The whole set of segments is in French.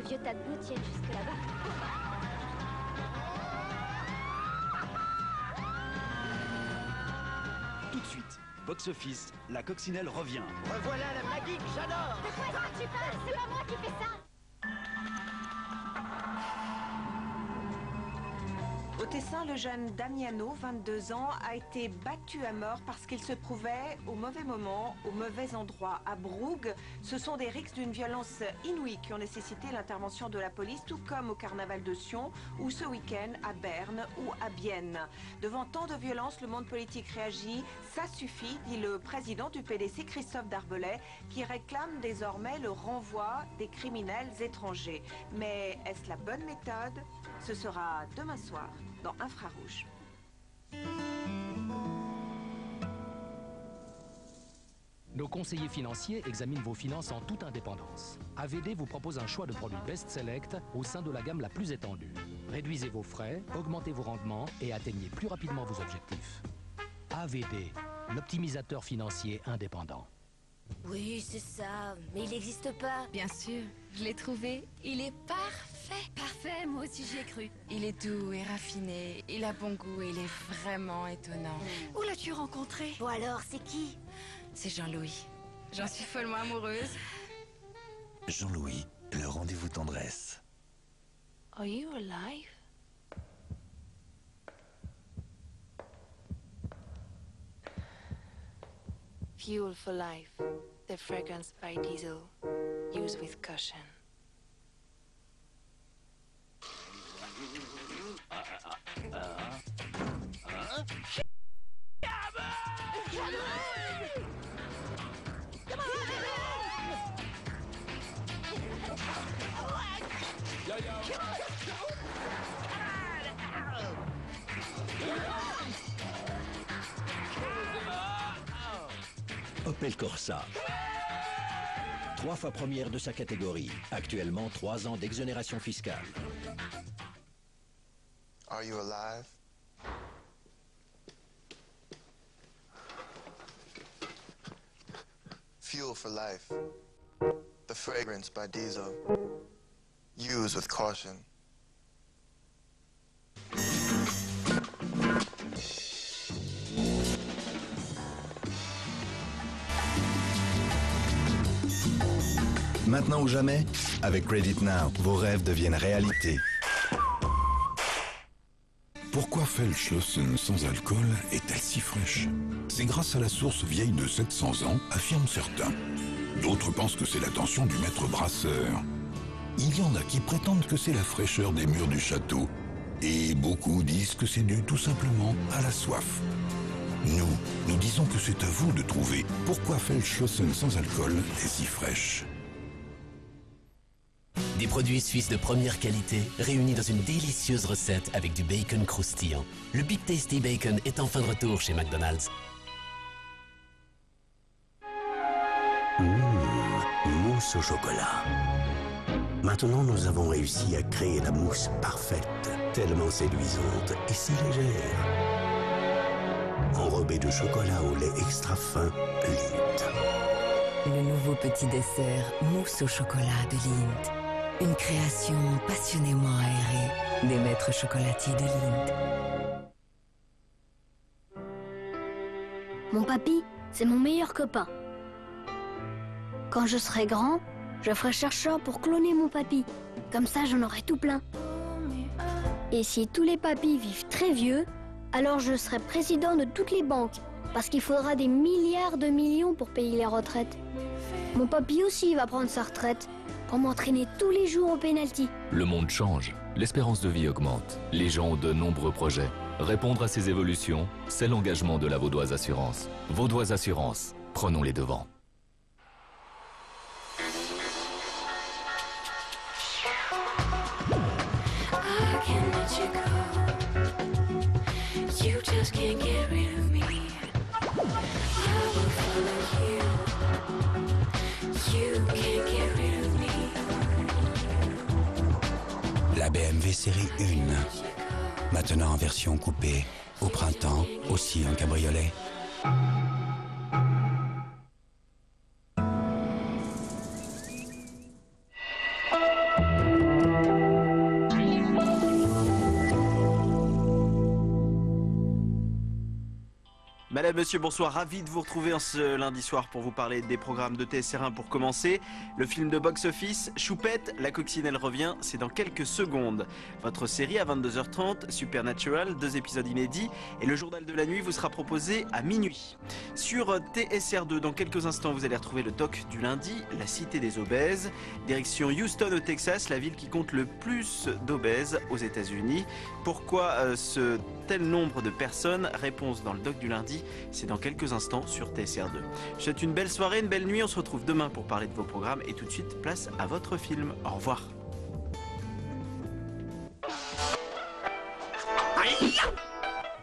vieux tas de boue tienne jusque là-bas. Tout de suite, box office, la coccinelle revient. Revoilà la Maggie que j'adore. De quoi est-ce que tu parles? C'est pas moi qui fais ça. Au Tessin, le jeune Damiano, 22 ans, a été battu à mort parce qu'il se trouvait au mauvais moment, au mauvais endroit. À Brugg, ce sont des rixes d'une violence inouïe qui ont nécessité l'intervention de la police, tout comme au carnaval de Sion ou ce week-end à Berne ou à Bienne. Devant tant de violence, le monde politique réagit. Ça suffit, dit le président du PDC, Christophe Darbelay, qui réclame désormais le renvoi des criminels étrangers. Mais est-ce la bonne méthode? Ce sera demain soir dans Infrarouge. Nos conseillers financiers examinent vos finances en toute indépendance. AVD vous propose un choix de produits Best Select au sein de la gamme la plus étendue. Réduisez vos frais, augmentez vos rendements et atteignez plus rapidement vos objectifs. AVD, l'optimisateur financier indépendant. Oui, c'est ça, mais il n'existe pas. Bien sûr, je l'ai trouvé. Il est parfait. Parfait, moi aussi j'y ai cru. Il est doux et raffiné, il a bon goût et il est vraiment étonnant. Où l'as-tu rencontré? Bon alors, c'est qui? C'est Jean-Louis. J'en suis follement amoureuse. Jean-Louis, le rendez-vous tendresse. Are you alive? Fuel for life. The fragrance by Diesel. Used with caution. Opel Corsa. 3 fois première de sa catégorie. Actuellement, 3 ans d'exonération fiscale. Are you alive? Fuel for life. The fragrance by Diesel. Use with caution. Maintenant ou jamais, avec Credit Now, vos rêves deviennent réalité. Pourquoi Feldschlossen sans alcool est-elle si fraîche? C'est grâce à la source vieille de 700 ans, affirment certains. D'autres pensent que c'est l'attention du maître brasseur. Il y en a qui prétendent que c'est la fraîcheur des murs du château. Et beaucoup disent que c'est dû tout simplement à la soif. Nous disons que c'est à vous de trouver pourquoi Feldschlossen sans alcool est si fraîche. Des produits suisses de première qualité, réunis dans une délicieuse recette avec du bacon croustillant. Le Big Tasty Bacon est enfin de retour chez McDonald's. Mousse au chocolat. Maintenant, nous avons réussi à créer la mousse parfaite, tellement séduisante et si légère. Enrobée de chocolat au lait extra fin, Lindt. Le nouveau petit dessert mousse au chocolat de Lindt. Une création passionnément aérée des maîtres chocolatiers de Lindt. Mon papy, c'est mon meilleur copain. Quand je serai grand, je ferai chercheur pour cloner mon papy. Comme ça, j'en aurai tout plein. Et si tous les papys vivent très vieux, alors je serai président de toutes les banques. Parce qu'il faudra des milliards de millions pour payer les retraites. Mon papy aussi va prendre sa retraite pour m'entraîner tous les jours au pénalty. Le monde change, l'espérance de vie augmente. Les gens ont de nombreux projets. Répondre à ces évolutions, c'est l'engagement de la Vaudoise Assurance. Vaudoise Assurance, prenons les devants. La BMW série 1. Maintenant en version coupée. Au printemps, aussi en cabriolet. Madame, monsieur, bonsoir, ravi de vous retrouver en ce lundi soir pour vous parler des programmes de TSR1 pour commencer. Le film de box-office, Choupette, la coccinelle revient, c'est dans quelques secondes. Votre série à 22h30, Supernatural, 2 épisodes inédits, et le journal de la nuit vous sera proposé à minuit. Sur TSR2, dans quelques instants, vous allez retrouver le doc du lundi, la cité des obèses. Direction Houston au Texas, la ville qui compte le plus d'obèses aux États-Unis. Pourquoi ce tel nombre de personnes? Réponse dans le doc du lundi. C'est dans quelques instants sur TSR2. Je vous souhaite une belle soirée, une belle nuit. On se retrouve demain pour parler de vos programmes. Et tout de suite, place à votre film. Au revoir.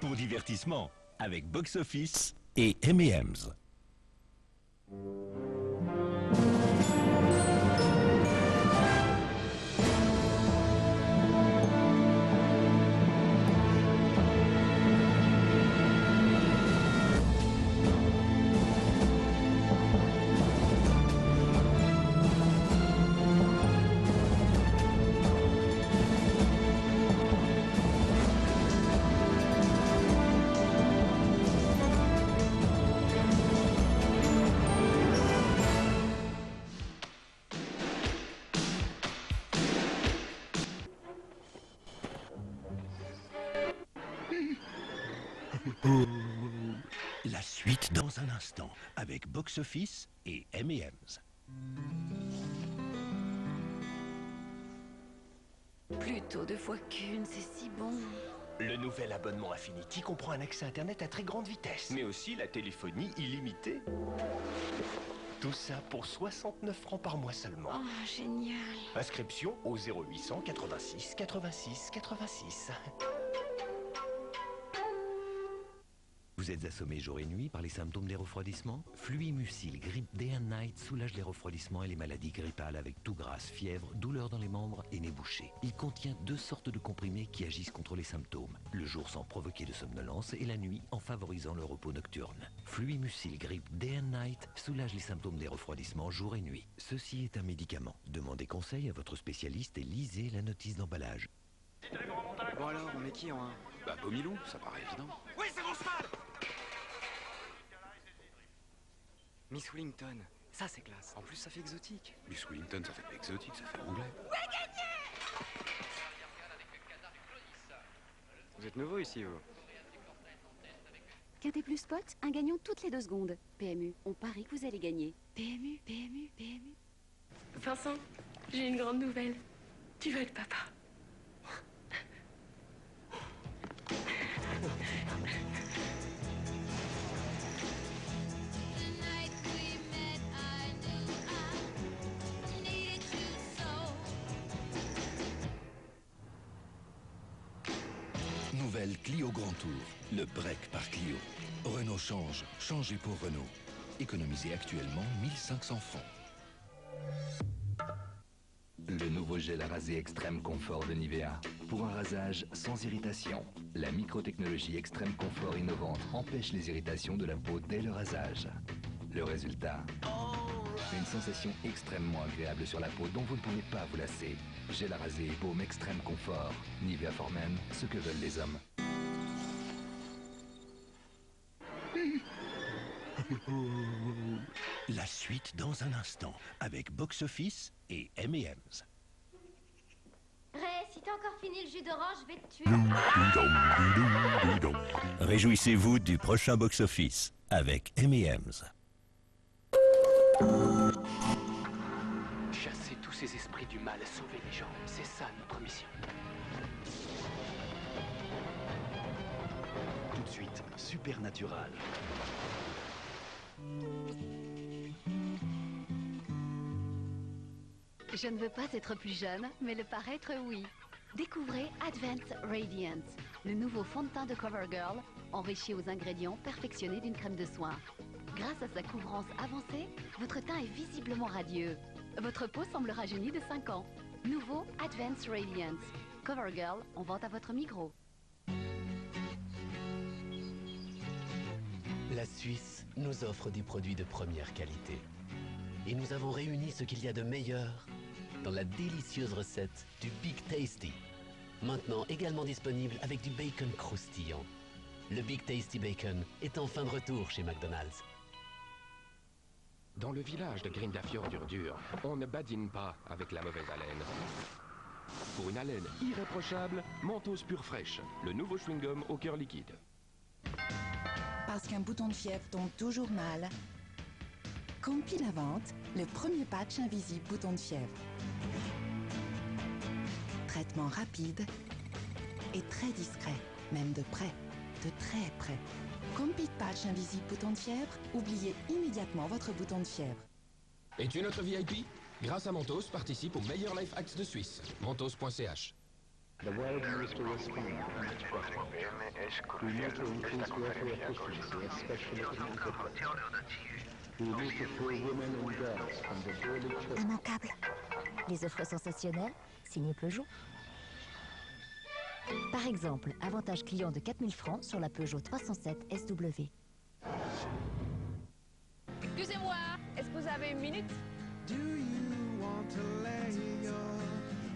Pour divertissement, avec Box Office et M&M's. La suite dans un instant, avec Box Office et M&M's. Plutôt 2 fois qu'une, c'est si bon. Le nouvel abonnement Affinity comprend un accès Internet à très grande vitesse, mais aussi la téléphonie illimitée. Tout ça pour 69 francs par mois seulement. Oh, génial. Inscription au 0800 86 86 86. Vous êtes assommé jour et nuit par les symptômes des refroidissements? Fluimucil Grip Day and Night soulage les refroidissements et les maladies grippales avec toux grasse, fièvre, douleur dans les membres et nez bouché. Il contient 2 sortes de comprimés qui agissent contre les symptômes. Le jour sans provoquer de somnolence et la nuit en favorisant le repos nocturne. Fluimucil Grip Day and Night soulage les symptômes des refroidissements jour et nuit. Ceci est un médicament. Demandez conseil à votre spécialiste et lisez la notice d'emballage. Bon alors, on met qui en 1? Bah Bomilou, ça paraît évident. Oui, c'est mon cheval! Miss Wellington, ça c'est classe. En plus, ça fait exotique. Miss Wellington, ça fait pas exotique, ça fait anglais. Vous êtes nouveau ici, vous? Quintet plus spot, un gagnant toutes les 2 secondes. PMU, on parie que vous allez gagner. PMU, PMU, PMU. Vincent, j'ai une grande nouvelle. Tu vas être papa. Nouvelle Clio Grand Tour, le break par Clio. Renault change, changez pour Renault. Économisez actuellement 1500 francs. Le nouveau gel à raser extrême confort de Nivea. Pour un rasage sans irritation. La microtechnologie extrême confort innovante empêche les irritations de la peau dès le rasage. Le résultat, une sensation extrêmement agréable sur la peau dont vous ne pouvez pas vous lasser. Gel à raser et baume extrême confort. Nivea for Men, ce que veulent les hommes. La suite dans un instant, avec Box Office et M&M's. Ray, si t'as encore fini le jus d'orange, je vais te tuer. Réjouissez-vous du prochain Box Office avec M&M's. Chasser tous ces esprits du mal, sauver les gens, c'est ça notre mission. Tout de suite, Supernatural. Je ne veux pas être plus jeune, mais le paraître, oui. Découvrez Advanced Radiance, le nouveau fond de teint de CoverGirl, enrichi aux ingrédients perfectionnés d'une crème de soin. Grâce à sa couvrance avancée, votre teint est visiblement radieux. Votre peau semble rajeunie de 5 ans. Nouveau Advanced Radiance. CoverGirl, en vente à votre Migros. La Suisse nous offre des produits de première qualité. Et nous avons réuni ce qu'il y a de meilleur dans la délicieuse recette du Big Tasty. Maintenant également disponible avec du bacon croustillant. Le Big Tasty Bacon est enfin de retour chez McDonald's. Dans le village de Grindafjord-Dur, on ne badine pas avec la mauvaise haleine. Pour une haleine irréprochable, Mentos Pure Fraîche, le nouveau chewing-gum au cœur liquide. Parce qu'un bouton de fièvre tombe toujours mal, Compi invente le premier patch invisible bouton de fièvre. Traitement rapide et très discret, même de près, de très près. Compi patch invisible bouton de fièvre, oubliez immédiatement votre bouton de fièvre. Es-tu notre VIP? Grâce à Mentos, participe aux meilleurs life hacks de Suisse. Mentos.ch. The world needs to respond much better. We need to increase water efficiency, especially in agriculture. We need to free women and girls from the daily children. Immanquable. Les offres sensationnelles, signé Peugeot. Par exemple, avantage client de 4000 francs sur la Peugeot 307 SW. Excusez-moi, est-ce que vous avez une minute? Do you want to lay your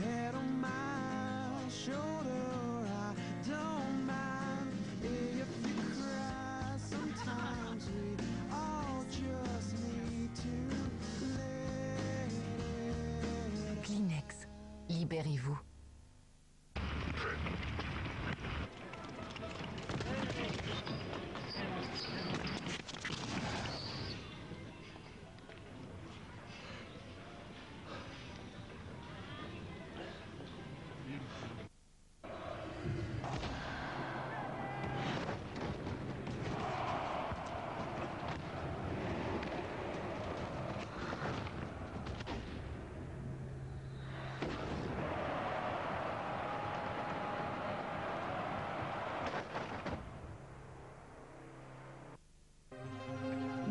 head on my shoulder? I don't mind if you cry. Sometimes we all just need to let it. Kleenex, libérez-vous.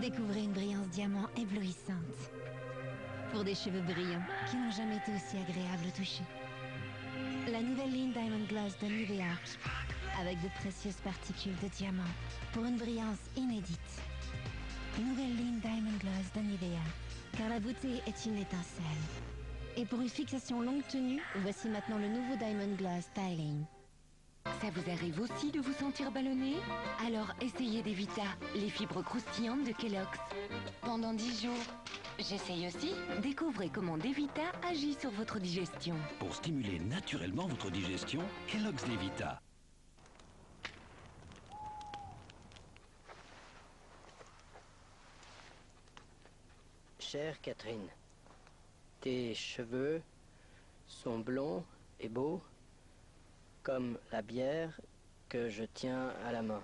Découvrez une brillance diamant éblouissante. Pour des cheveux brillants qui n'ont jamais été aussi agréables au toucher. La nouvelle ligne Diamond Gloss de Nivea, avec de précieuses particules de diamant, pour une brillance inédite. Nouvelle ligne Diamond Gloss de Nivea, car la beauté est une étincelle. Et pour une fixation longue tenue, voici maintenant le nouveau Diamond Gloss Styling. Ça vous arrive aussi de vous sentir ballonné? Alors essayez Devita, les fibres croustillantes de Kellogg's. Pendant 10 jours. J'essaye aussi. Découvrez comment Devita agit sur votre digestion. Pour stimuler naturellement votre digestion, Kellogg's Devita. Chère Catherine, tes cheveux sont blonds et beaux comme la bière que je tiens à la main.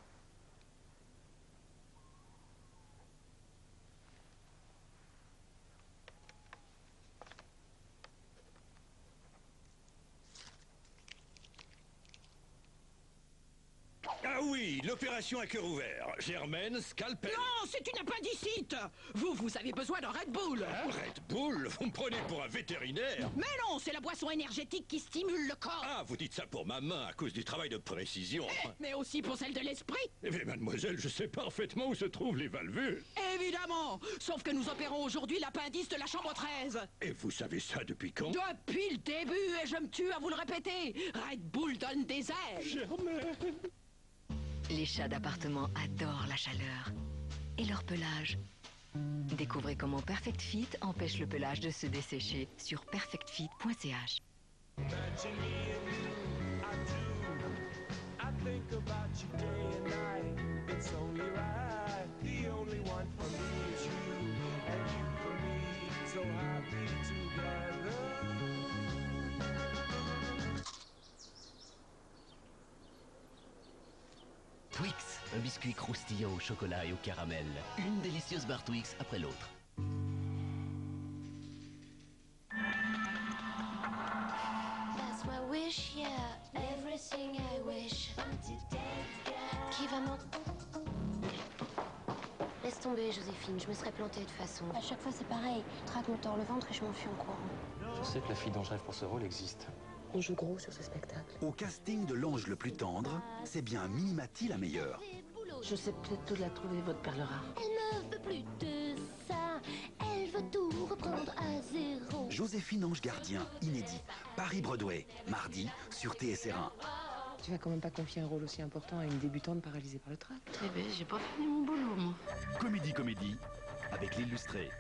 Ah oui, l'opération à cœur ouvert. Germaine, scalpel. Non, c'est une appendicite. Vous avez besoin d'un Red Bull. Hein, Red Bull? Vous me prenez pour un vétérinaire? Mais non, c'est la boisson énergétique qui stimule le corps. Ah, vous dites ça pour ma main à cause du travail de précision. Mais aussi pour celle de l'esprit. Mais mademoiselle, je sais parfaitement où se trouvent les valvules. Évidemment. Sauf que nous opérons aujourd'hui l'appendice de la chambre 13. Et vous savez ça depuis quand? Depuis le début, et je me tue à vous le répéter. Red Bull donne des ailes. Germaine. Les chats d'appartement adorent la chaleur et leur pelage. Découvrez comment Perfect Fit empêche le pelage de se dessécher sur perfectfit.ch. Twix, un biscuit croustillant au chocolat et au caramel. Une délicieuse barre Twix après l'autre. That's my wish, yeah, everything I wish. Qui va m'en... Laisse tomber, Joséphine, je me serais plantée de toute façon. À chaque fois, c'est pareil. Je traque me tord le ventre et je m'enfuis en courant. Je sais que la fille dont je rêve pour ce rôle existe. On joue gros sur ce spectacle. Au casting de l'ange le plus tendre, c'est bien Mimati la meilleure. Je sais peut-être tout la trouver, votre perle rare. Elle ne veut plus de ça. Elle veut tout reprendre à zéro. Joséphine Ange Gardien, inédit. Paris-Broadway, mardi sur TSR1. Tu vas quand même pas confier un rôle aussi important à une débutante paralysée par le trac. Eh ben, j'ai pas fini mon boulot, moi. Comédie, avec l'illustré.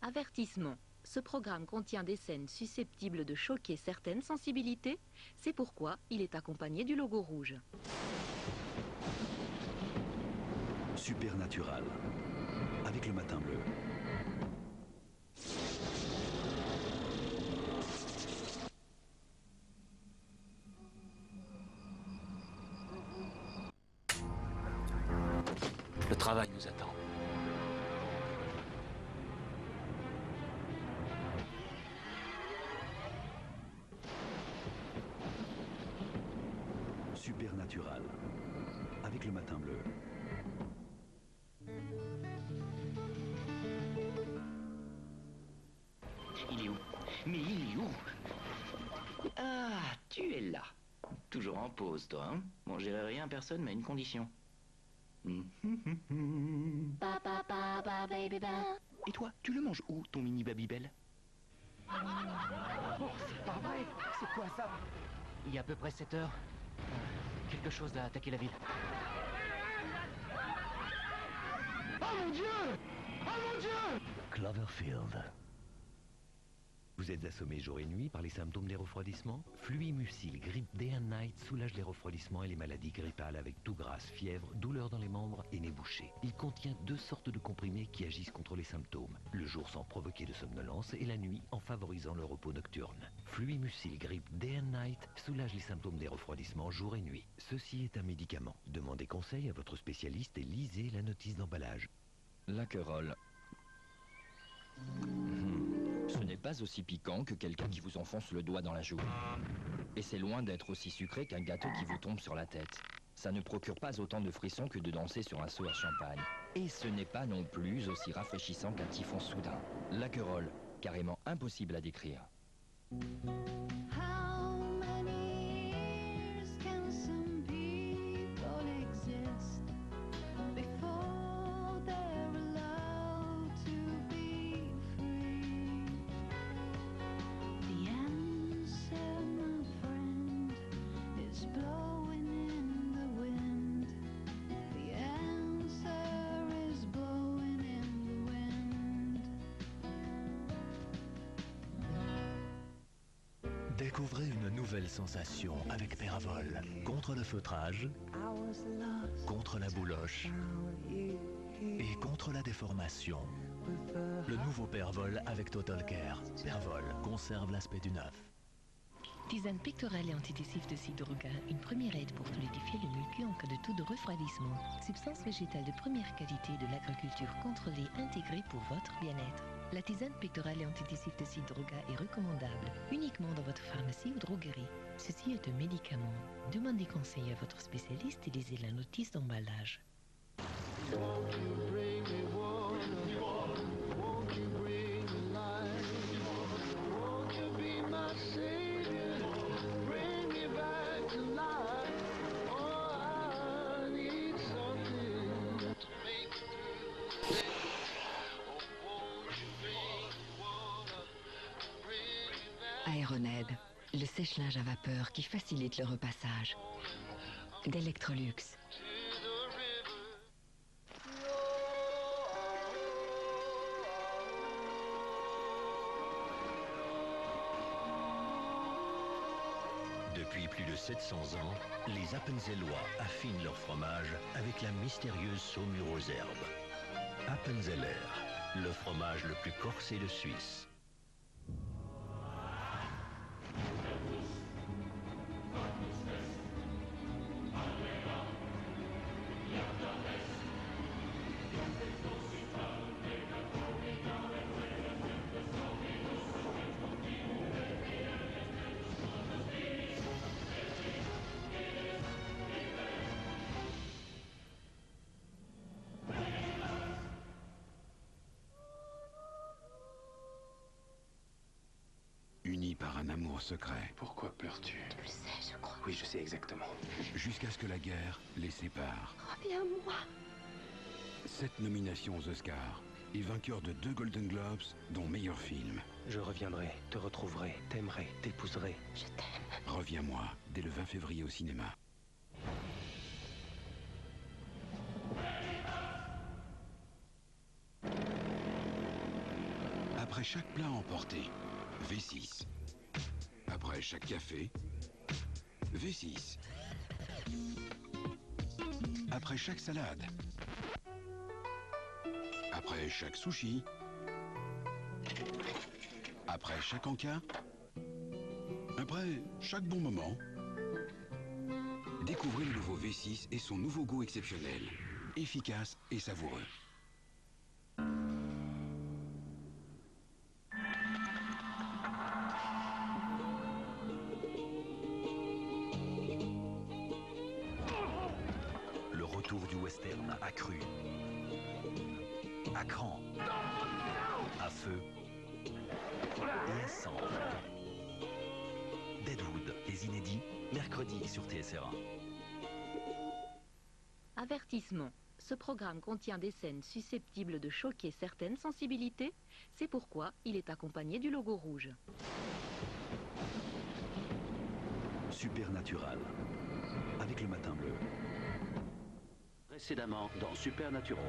Avertissement. Ce programme contient des scènes susceptibles de choquer certaines sensibilités. C'est pourquoi il est accompagné du logo rouge. Supernatural, avec le matin bleu. Le travail nous attend. Supernatural, avec le matin bleu. Il est où? Mais il est où? Ah, tu es là. Toujours en pause, toi, hein? Bon, j'irai rien à personne, mais à une condition. Et toi, tu le manges où, ton mini Babybel? Oh, c'est pas vrai. C'est quoi ça? Il y a à peu près 7 heures. Quelque chose a attaqué la ville. Oh mon Dieu! Oh mon Dieu! Cloverfield. Vous êtes assommé jour et nuit par les symptômes des refroidissements? Fluimucil Grip Day and Night soulage les refroidissements et les maladies grippales avec toux grasse, fièvre, douleur dans les membres et nez bouché. Il contient 2 sortes de comprimés qui agissent contre les symptômes. Le jour sans provoquer de somnolence et la nuit en favorisant le repos nocturne. Fluimucil Grip Day and Night soulage les symptômes des refroidissements jour et nuit. Ceci est un médicament. Demandez conseil à votre spécialiste et lisez la notice d'emballage. L'Aquerol. Ce n'est pas aussi piquant que quelqu'un qui vous enfonce le doigt dans la joue. Et c'est loin d'être aussi sucré qu'un gâteau qui vous tombe sur la tête. Ça ne procure pas autant de frissons que de danser sur un seau à champagne. Et ce n'est pas non plus aussi rafraîchissant qu'un typhon soudain. L'Aquerol, carrément impossible à décrire. Découvrez une nouvelle sensation avec Peravol. Contre le feutrage, contre la bouloche et contre la déformation. Le nouveau Peravol avec Total Care. Peravol conserve l'aspect du neuf. Tisane pectorale et antidécessive de Sidruga, une première aide pour fluidifier le mucus en cas de taux de refroidissement. Substance végétale de première qualité de l'agriculture contrôlée intégrée pour votre bien-être. La tisane pectorale et antidécessive de Sidruga est recommandable uniquement dans votre pharmacie ou droguerie. Ceci est un médicament. Demandez conseil à votre spécialiste et lisez la notice d'emballage. Aéroned, le sèche-linge à vapeur qui facilite le repassage. D'Electrolux. Depuis plus de 700 ans, les Appenzellois affinent leur fromage avec la mystérieuse saumure aux herbes. Appenzeller, le fromage le plus corsé de Suisse. Unis par un amour secret. Pourquoi pleures-tu? Tu le sais, je crois. Oui, je sais exactement. Jusqu'à ce que la guerre les sépare. Reviens-moi. 7 nominations aux Oscars. et vainqueur de 2 Golden Globes, dont meilleur film. Je reviendrai, te retrouverai, t'aimerai, t'épouserai. Je t'aime. Reviens-moi, dès le 20 février au cinéma. Après chaque plat emporté, V6. Après chaque café, V6. Après chaque salade. Après chaque sushi. Après chaque encas. Après chaque bon moment. Découvrez le nouveau V6 et son nouveau goût exceptionnel. Efficace et savoureux. Le retour du western accru. À cran. À feu. Et à sang. Deadwood, les inédits, mercredi sur TSR1. Avertissement. Ce programme contient des scènes susceptibles de choquer certaines sensibilités. C'est pourquoi il est accompagné du logo rouge. Supernatural. Avec le matin bleu. Précédemment dans Supernatural.